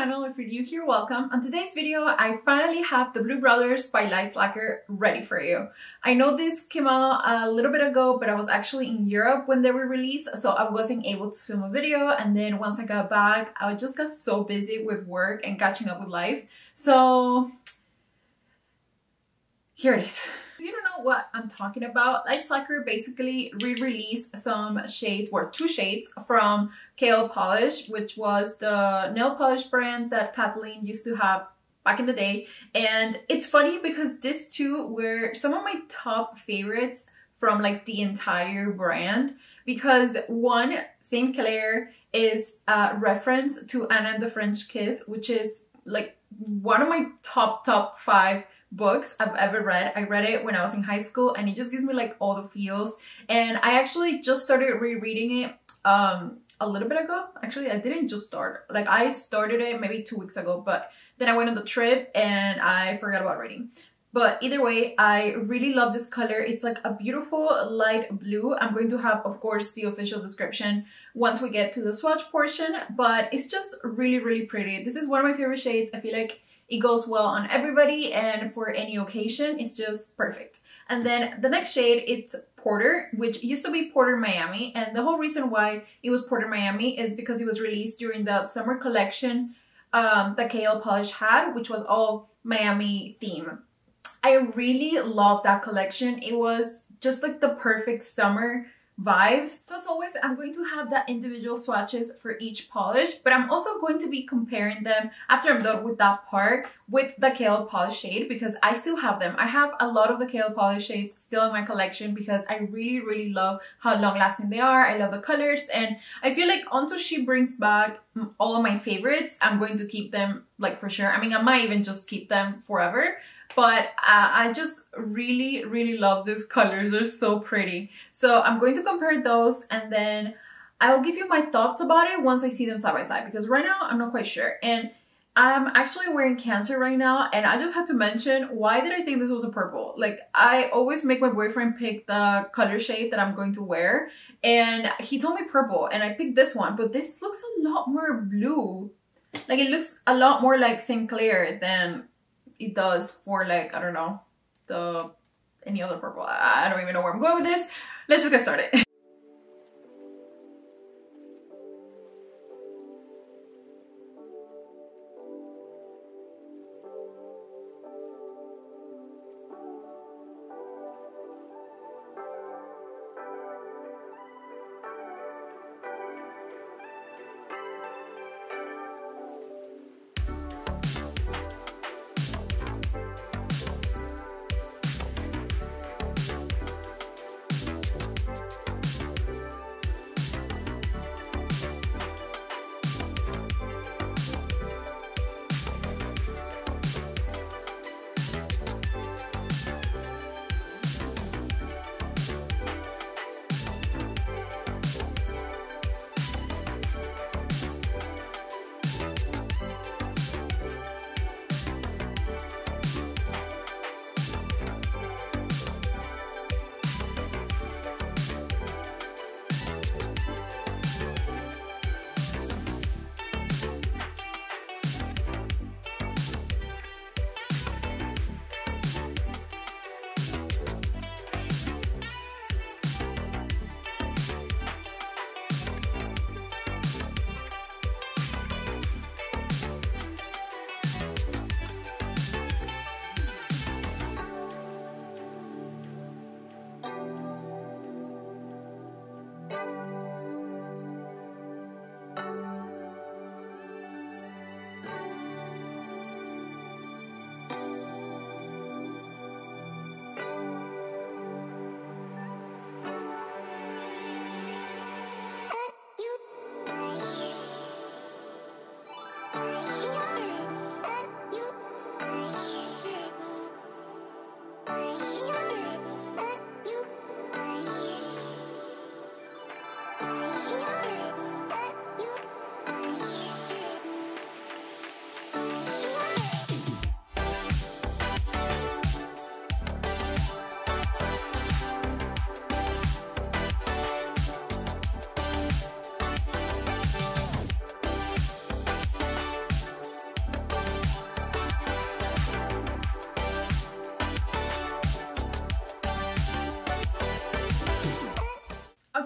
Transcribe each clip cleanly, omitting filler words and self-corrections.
channel. If you're new here, welcome. On today's video, I finally have the Blue Brothers by Lights Lacquer ready for you. I know this came out a little bit ago, but I was actually in Europe when they were released, so I wasn't able to film a video. And then once I got back, I just got so busy with work and catching up with life. So here it is. If you don't know what I'm talking about, Lights Lacquer basically re-released some shades, or two shades from Kale Polish, which was the nail polish brand that Kathleen used to have back in the day. And it's funny because these two were some of my top favorites from like the entire brand, because one, Saint Clair, is a reference to Anna and the French Kiss, which is like one of my top 5 books I've ever read. I read it when I was in high school and it just gives me like all the feels. And I actually just started rereading it a little bit ago. Actually, I didn't just start. Like, I started it maybe 2 weeks ago, but then I went on the trip and I forgot about reading. But either way, I really love this color. It's like a beautiful light blue. I'm going to have, of course, the official description once we get to the swatch portion, but it's just really pretty. This is one of my favorite shades. I feel like it goes well on everybody and for any occasion. It's just perfect. And then the next shade, it's Porter, which used to be Porter Miami. And the whole reason why it was Porter Miami is because it was released during the summer collection that Kale Polish had, which was all Miami theme. I really loved that collection. It was just like the perfect summer vibes. So as always, I'm going to have the individual swatches for each polish, but I'm also going to be comparing them after I'm done with that part with the Kale Polish shade, because I still have them. I have a lot of the Kale Polish shades still in my collection because I really love how long lasting they are. I love the colors, and I feel like until she brings back all of my favorites, I'm going to keep them like for sure. I mean, I might even just keep them forever. But I just really love these colors. They're so pretty. So I'm going to compare those and then I'll give you my thoughts about it once I see them side by side, because right now I'm not quite sure. And I'm actually wearing Cancer right now, and I just had to mention, why did I think this was a purple? Like, I always make my boyfriend pick the color shade that I'm going to wear, and he told me purple and I picked this one, but this looks a lot more blue. Like, it looks a lot more like Saint Clair than it does for, like, I don't know, any other purple. I don't even know where I'm going with this. Let's just get started.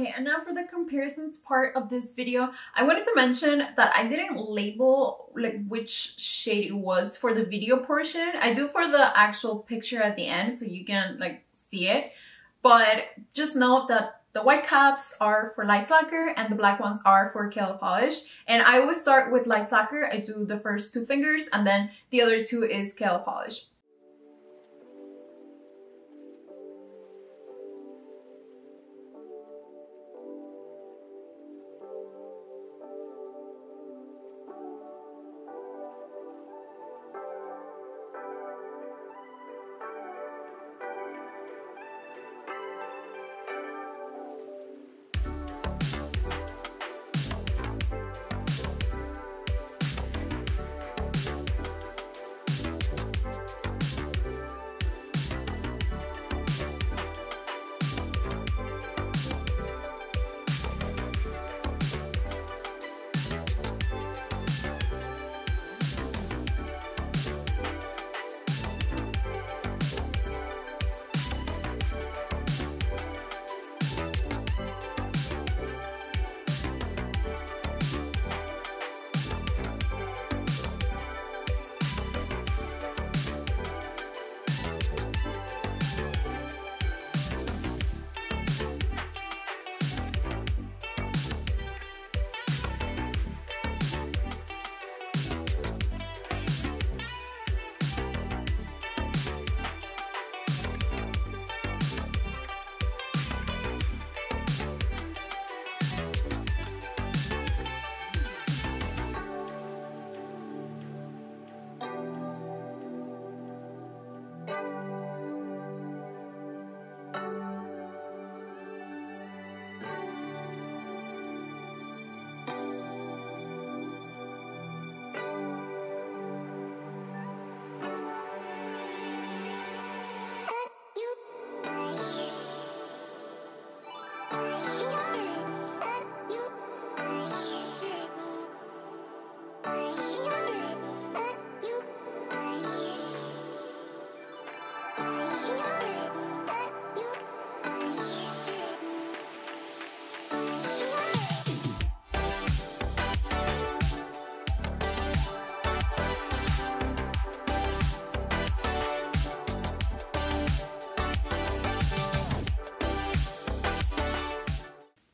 Okay, and now for the comparisons part of this video, I wanted to mention that I didn't label like which shade it was for the video portion. I do for the actual picture at the end so you can like see it. But just note that the white caps are for Lights Lacquer and the black ones are for Kail Polish. And I always start with Lights Lacquer. I do the first 2 fingers and then the other 2 is Kail Polish.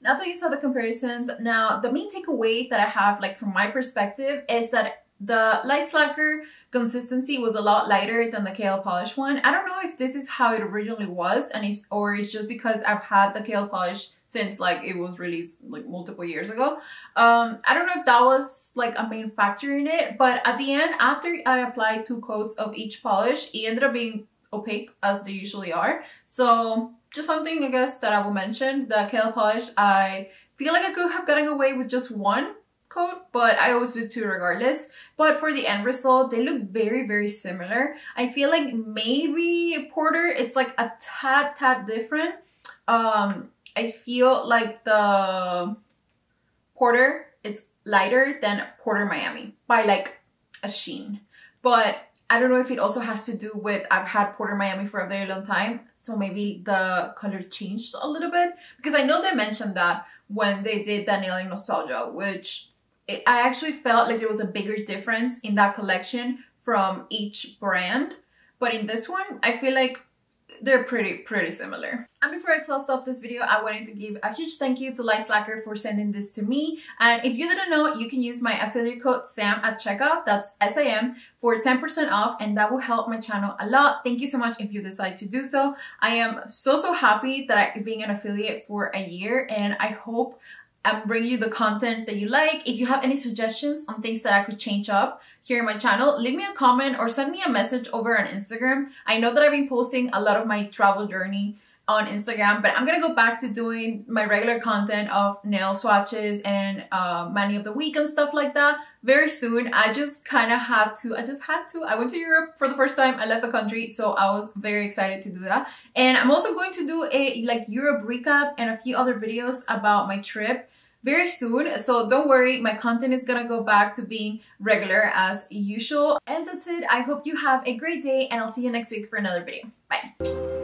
Now that you saw the comparisons, now the main takeaway that I have like from my perspective is that the Lights Lacquer consistency was a lot lighter than the Kail Polish one. I don't know if this is how it originally was or it's just because I've had the Kail Polish since like it was released like multiple years ago. I don't know if that was like a main factor in it, but at the end, after I applied 2 coats of each polish, it ended up being opaque as they usually are. So just something I guess that I will mention, the Kail Polish, I feel like I could have gotten away with just 1 coat, but I always do 2 regardless. But for the end result, they look very, very similar. I feel like maybe Porter, it's like a tad different. I feel like the Porter, it's lighter than Porter Miami by like a sheen. But I don't know if it also has to do with I've had Porter Miami for a very long time, so maybe the color changed a little bit, because I know they mentioned that when they did the Nailing Nostalgia, which I actually felt like there was a bigger difference in that collection from each brand, but in this one I feel like they're pretty similar. And before I closed off this video, I wanted to give a huge thank you to Lights Lacquer for sending this to me. And if you didn't know, you can use my affiliate code SAM at checkout, that's SAM, for 10% off, and that will help my channel a lot. Thank you so much if you decide to do so. I am so happy that I'm being an affiliate for a year, and I hope I'm bringing you the content that you like. If you have any suggestions on things that I could change up here in my channel, leave me a comment or send me a message over on Instagram. I know that I've been posting a lot of my travel journey on Instagram, but I'm gonna go back to doing my regular content of nail swatches and Mani of the Week and stuff like that very soon. I just kind of had to. I went to Europe for the first time. I left the country, so I was very excited to do that. And I'm also going to do a like Europe recap and a few other videos about my trip very soon, so don't worry, my content is gonna go back to being regular as usual. And that's it. I hope you have a great day, and I'll see you next week for another video. Bye.